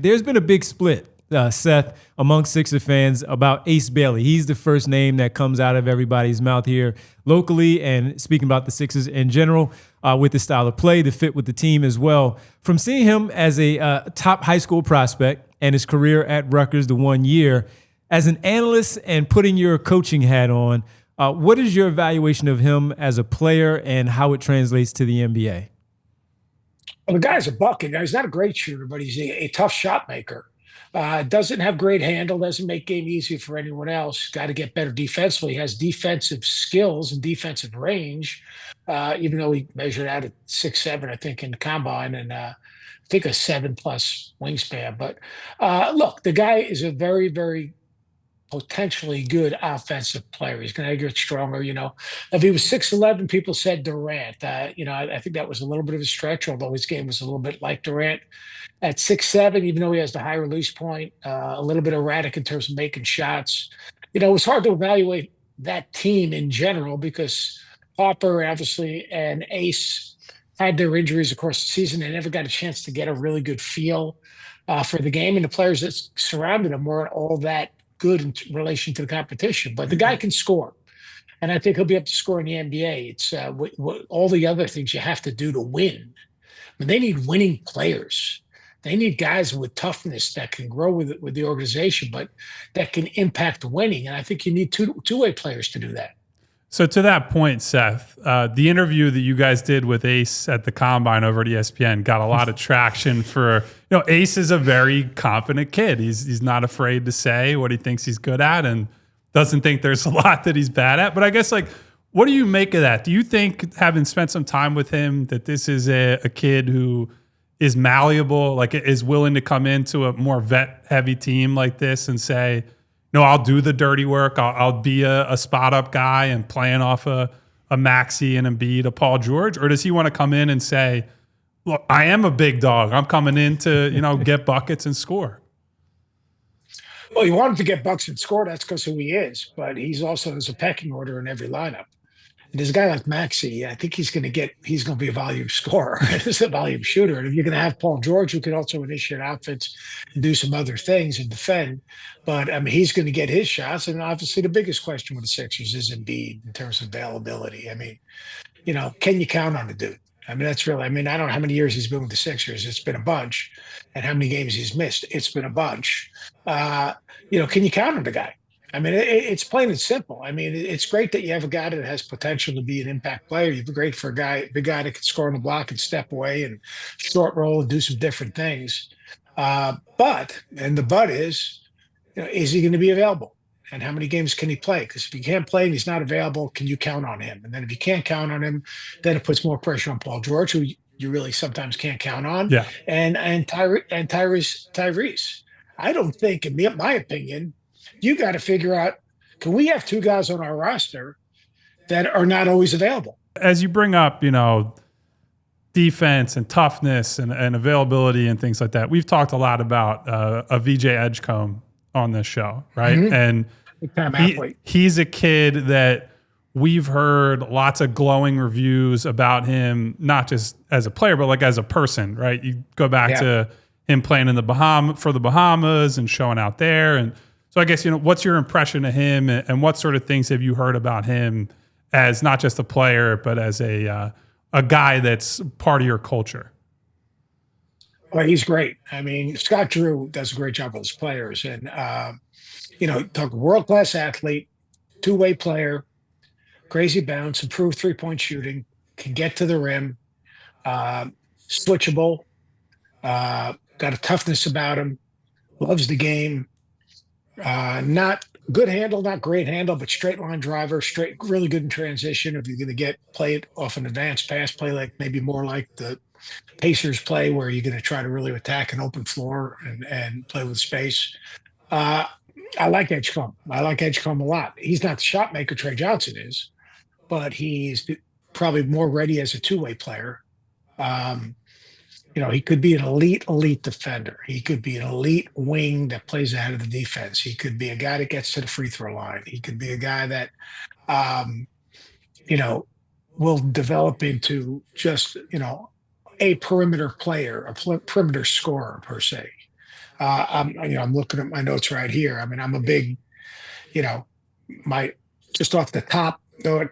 There's been a big split, Seth, among Sixer fans about Ace Bailey. He's the first name that comes out of everybody's mouth here locally, and speaking about the Sixers in general, with the style of play, the fit with the team as well. From seeing him as a top high school prospect and his career at Rutgers the 1 year, as an analyst and putting your coaching hat on, what is your evaluation of him as a player and how it translates to the NBA? Well, the guy's a bucket. He's not a great shooter, but he's a tough shot maker. Doesn't have great handle, doesn't make game easy for anyone else. Got to get better defensively. Has defensive skills and defensive range, even though he measured out at 6'7", I think, in the combine, and I think a 7+ wingspan. But look, the guy is a very, very potentially good offensive player. He's going to get stronger. If he was 6'11", people said Durant. I think that was a little bit of a stretch, although his game was a little bit like Durant. At 6'7", even though he has the high release point, a little bit erratic in terms of making shots. It was hard to evaluate that team in general because Harper, obviously, and Ace had their injuries across the season. They never got a chance to get a really good feel for the game, and the players that surrounded him weren't all that good in relation to the competition, but the guy can score. And I think he'll be able to score in the NBA. It's all the other things you have to do to win. I mean, they need winning players. They need guys with toughness that can grow with the organization, but that can impact winning. And I think you need two-way players to do that. So to that point, Seth, the interview that you guys did with Ace at the Combine over at ESPN got a lot of traction for, Ace is a very confident kid. He's not afraid to say what he thinks he's good at and doesn't think there's a lot that he's bad at. But I guess, what do you make of that? Do you think, having spent some time with him, that this is a kid who is malleable, is willing to come into a more vet-heavy team like this and say, no, I'll do the dirty work. I'll be a spot-up guy and playing off a Maxey and Embiid, a Paul George? Or does he want to come in and say, look, I am a big dog. I'm coming in to, get buckets and score? Well, you want him to get buckets and score. That's because who he is. But he's also, there's a pecking order in every lineup. And there's a guy like Maxey, I think he's going to be a volume scorer. He's a volume shooter. And if you're going to have Paul George, who can also initiate offense and do some other things and defend, but he's going to get his shots. And obviously the biggest question with the Sixers is Embiid in terms of availability. Can you count on the dude? That's really, I don't know how many years he's been with the Sixers. It's been a bunch. And how many games he's missed. It's been a bunch. Can you count on the guy? It's plain and simple. It's great that you have a guy that has potential to be an impact player. You'd be great for a big guy that can score on the block and step away and short roll and do some different things. But is he going to be available? And how many games can he play? Because if he can't play and he's not available, can you count on him? And then if you can't count on him, then it puts more pressure on Paul George, who you really sometimes can't count on. Yeah. And Tyrese. I don't think, in my opinion, you got to figure out, can we have two guys on our roster that are not always available? As you bring up, defense and toughness and availability and things like that, we've talked a lot about a VJ Edgecome on this show, right? Mm-hmm. And he's a kid that we've heard lots of glowing reviews about him, not just as a player, but as a person, right? You go back to him playing in the Bahamas and showing out there. And so I guess, what's your impression of him and what sort of things have you heard about him as not just a player, but as a guy that's part of your culture? Well, he's great. Scott Drew does a great job with his players. And, talk world-class athlete, two-way player, crazy bounce, improved three-point shooting, can get to the rim, switchable, got a toughness about him, loves the game. Not good handle, not great handle, but straight line driver, really good in transition. If you're going to play it off an advanced pass play, maybe more like the Pacers play, where you're going to try to really attack an open floor and play with space. I like Edgecome. I like Edgecome a lot. He's not the shot maker Trey Johnson is, but he's probably more ready as a two-way player. He could be an elite defender. He could be an elite wing that plays ahead of the defense. He could be a guy that gets to the free throw line. He could be a guy that, will develop into just, a perimeter player, a perimeter scorer per se. I'm looking at my notes right here. I mean, I'm a big, my just off the top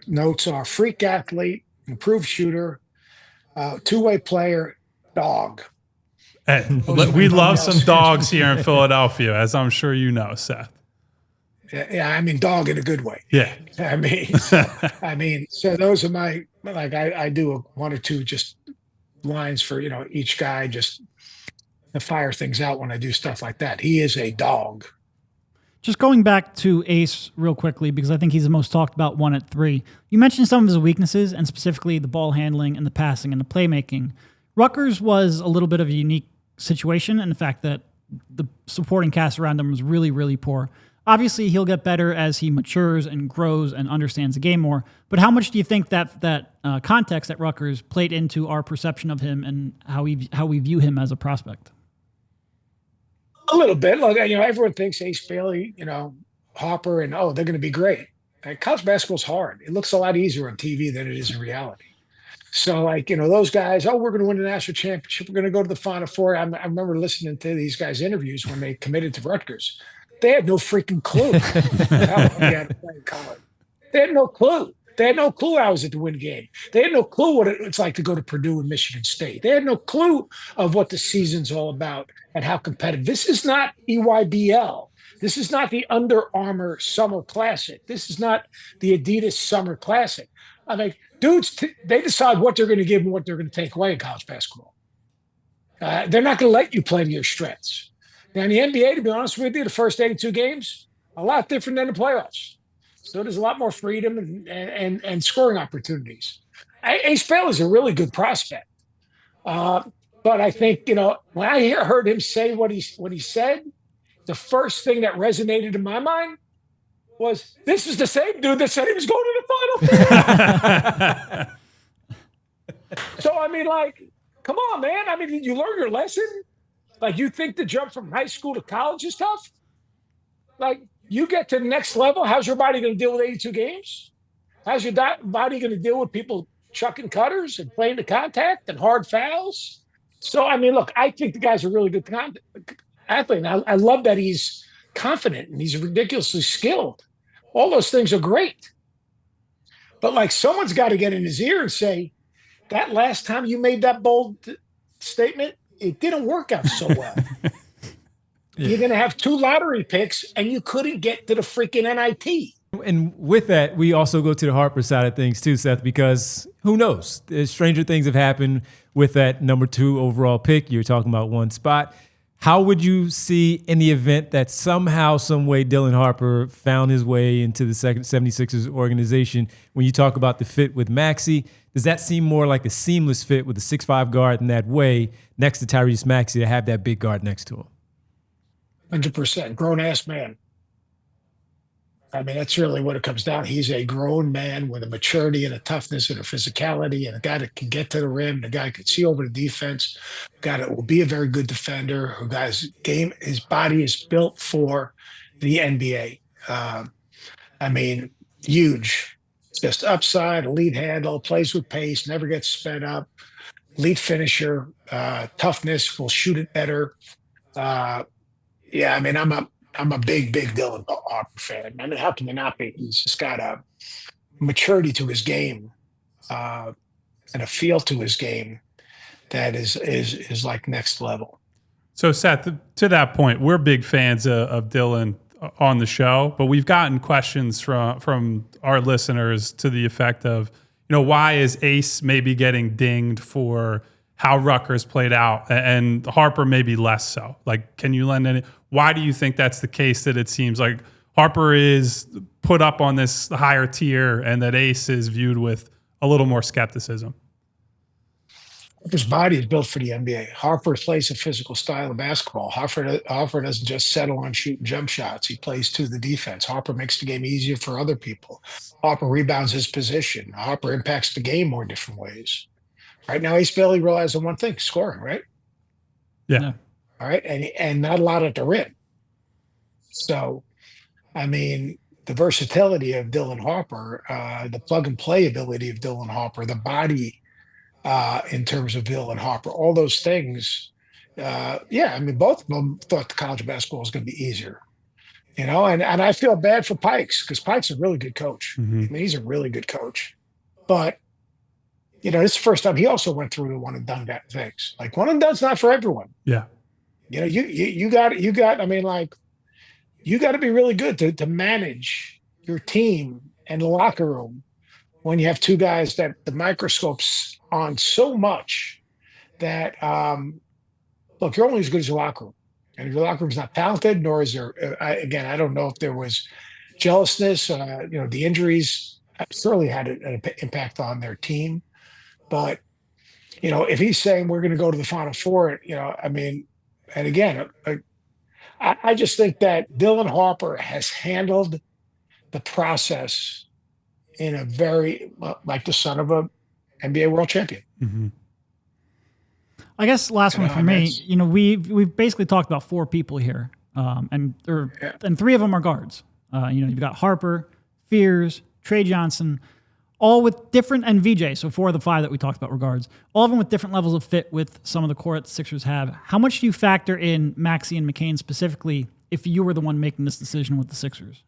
notes are freak athlete, improved shooter, two-way player, dog. And we love some dogs here in Philadelphia, as I'm sure you know, Seth. Yeah, I mean, dog in a good way. Yeah. So those are I do one or two just lines for, each guy just to fire things out when I do stuff like that. He is a dog. Just going back to Ace real quickly, because I think he's the most talked about one at 3. You mentioned some of his weaknesses, and specifically the ball handling and the passing and the playmaking. Rutgers was a little bit of a unique situation in the fact that the supporting cast around him was really, really poor. Obviously, he'll get better as he matures and grows and understands the game more. But how much do you think that context at Rutgers played into our perception of him and how we view him as a prospect? A little bit. Like, everyone thinks Ace Bailey, Harper, and they're going to be great. College basketball's hard. It looks a lot easier on TV than it is in reality. So, those guys, we're going to win the national championship. We're going to go to the Final Four. I remember listening to these guys' interviews when they committed to Rutgers. They had no freaking clue how they had to play in college. They had no clue. They had no clue how it was to win a game. They had no clue what it's like to go to Purdue and Michigan State. They had no clue of what the season's all about and how competitive. This is not EYBL. This is not the Under Armour Summer Classic. This is not the Adidas Summer Classic. I mean, dudes, they decide what they're going to give and what they're going to take away in college basketball. They're not going to let you play to your strengths. Now, in the NBA, to be honest with you, the first 82 games, a lot different than the playoffs. So there's a lot more freedom and scoring opportunities. Ace Bailey is a really good prospect. But I think, when I heard him say what he said, the first thing that resonated in my mind was, this is the same dude that said he was going to the Final Four. So, come on, man. Did you learn your lesson? You think the jump from high school to college is tough? You get to the next level, how's your body going to deal with 82 games? How's your body going to deal with people chucking cutters and playing the contact and hard fouls? So, look, I think the guy's a really good athlete. And I love that he's confident and he's ridiculously skilled. All those things are great. But, someone's got to get in his ear and say, that last time you made that bold statement, it didn't work out so well. Yeah. You're going to have 2 lottery picks, and you couldn't get to the freaking NIT. And with that, we also go to the Harper side of things too, Seth, because who knows? Stranger things have happened with that number 2 overall pick. You're talking about one spot. How would you see in the event that somehow, some way, Dylan Harper found his way into the 76ers organization? When you talk about the fit with Maxey, does that seem more like a seamless fit with a 6'5" guard in that way next to Tyrese Maxey to have that big guard next to him? 100%. Grown-ass man. That's really what it comes down. He's a grown man with a maturity and a toughness and a physicality, and a guy that can get to the rim, a guy that can see over the defense, a guy that will be a very good defender, a guy's his body is built for the NBA. Huge. Just upside, elite handle, plays with pace, never gets sped up, elite finisher, toughness, will shoot it better. I'm a big Dylan Harper fan. How can you not be? He's just got a maturity to his game and a feel to his game that is like next level. So, Seth, to that point, we're big fans of Dylan on the show, but we've gotten questions from our listeners to the effect of, why is Ace maybe getting dinged for how Rutgers played out and Harper maybe less so? Can you lend any? Why do you think that's the case, that it seems like Harper is put up on this higher tier and that Ace is viewed with a little more skepticism? Harper's body is built for the NBA. Harper plays a physical style of basketball. Harper doesn't just settle on shooting jump shots. He plays to the defense. Harper makes the game easier for other people. Harper rebounds his position. Harper impacts the game more different ways. Right now, Ace Bailey relies on one thing: scoring, right? Yeah. All right. And not a lot at the rim. So, the versatility of Dylan Harper, the plug and play ability of Dylan Harper, the body in terms of Dylan Harper, all those things Yeah, I mean, both of them thought the college basketball was going to be easier, you know, and I feel bad for Pikes because Pikes is a really good coach. Mm-hmm. I mean, he's a really good coach, but you know, this is the first time he also went through the one and done things. Like one and done's not for everyone. Yeah. You know, you got. I mean, like you got to be really good to manage your team and the locker room when you have two guys that the microscope's on so much that look, you're only as good as your locker room, and if your locker room's not talented, nor is there. Again, I don't know if there was jealousness. You know, the injuries certainly had an impact on their team, but you know, if he's saying we're going to go to the Final Four, you know, I mean, and again, I just think that Dylan Harper has handled the process in a very like the son of a NBA world champion. Mm-hmm. I guess last one for me. You know, we've basically talked about four people here, and three of them are guards. You know, you've got Harper, Fears, Trey Johnson, all with different, and VJ. So four of the five that we talked about were guards. All of them with different levels of fit with some of the core that the Sixers have. How much do you factor in Maxey and McCain specifically if you were the one making this decision with the Sixers?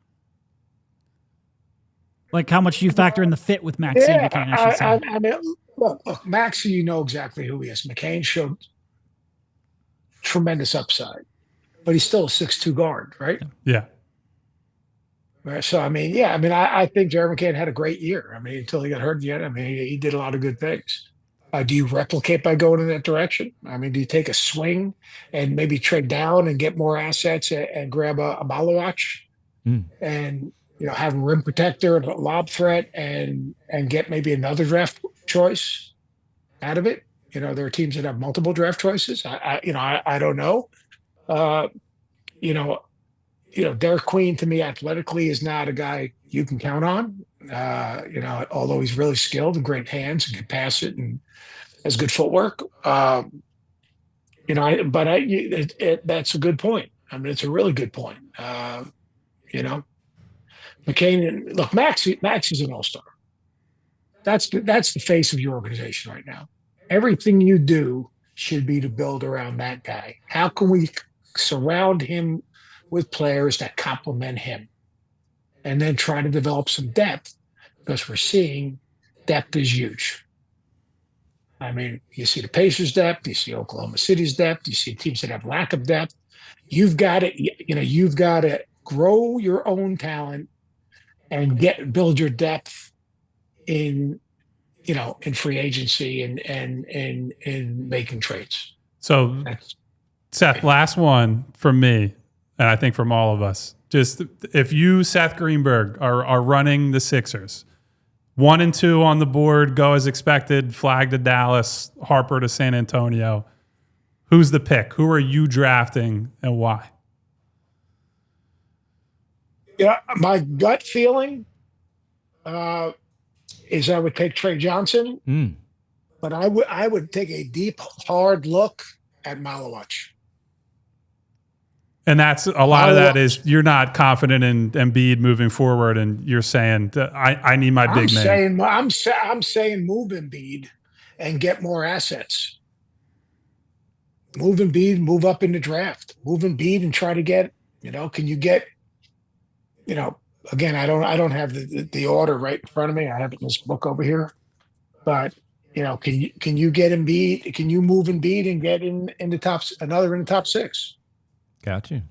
Like, how much do you factor in the fit with Maxey and McCain, I should say? I mean, look, Maxey, you know exactly who he is. McCain showed tremendous upside, but he's still a 6'2" guard, right? Yeah. Right. So, I mean, yeah, I mean, I think Jared McCain had a great year. I mean, until he got hurt yet. I mean, he did a lot of good things. Do you replicate by going in that direction? I mean, do you take a swing and maybe trade down and get more assets and grab a Malawach and, you know, have a rim protector and a lob threat and get maybe another draft choice out of it? You know, there are teams that have multiple draft choices. I don't know. You know, Derek Queen to me athletically is not a guy you can count on. You know, although he's really skilled and great hands and can pass it and has good footwork. You know, that's a good point. I mean, it's a really good point. You know, McCain, look, Max is an all-star. That's the face of your organization right now. Everything you do should be to build around that guy. How can we surround him with players that complement him and then try to develop some depth, because we're seeing depth is huge. I mean, you see the Pacers depth, you see Oklahoma City's depth, you see teams that have lack of depth. You've got to grow your own talent and build your depth in free agency and in making trades. So Seth, last one from me, and I think from all of us. Just if you, Seth Greenberg, are running the Sixers, 1 and 2 on the board, go as expected, flag to Dallas, Harper to San Antonio. Who's the pick? Who are you drafting and why? Yeah, my gut feeling is I would take Trey Johnson, but I would take a deep, hard look at Malawach. And that's a lot of that is you're not confident in Embiid moving forward, and you're saying I need my big man. I'm saying move Embiid and get more assets. Move Embiid, move up in the draft. Move Embiid and try to get. You know, can you get? You know, again, I don't have the order right in front of me. I have it in this book over here, but you know, can you get Embiid? Can you move Embiid and get in the top 6? Got you.